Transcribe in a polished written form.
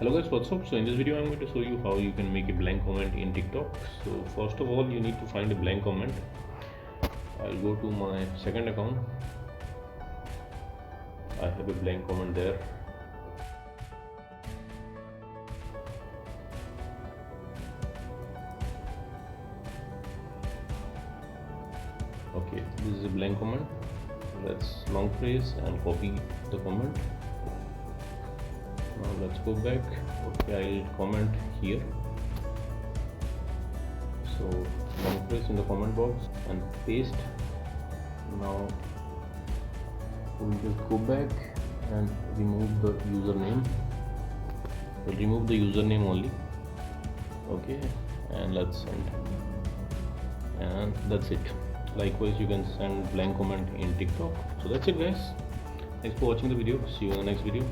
Hello guys, what's up? So in this video I'm going to show you how you can make a blank comment in TikTok. So first of all you need to find a blank comment. I'll go to my second account. I have a blank comment there. Okay, this is a blank comment. Let's long press and copy the comment. Now let's go back. Okay, I'll comment here. So long press in the comment box and paste. Now we'll just go back and remove the username. We'll remove the username only. Okay, and let's send. And that's it. Likewise, you can send blank comment in TikTok. So that's it, guys. Thanks for watching the video. See you in the next video.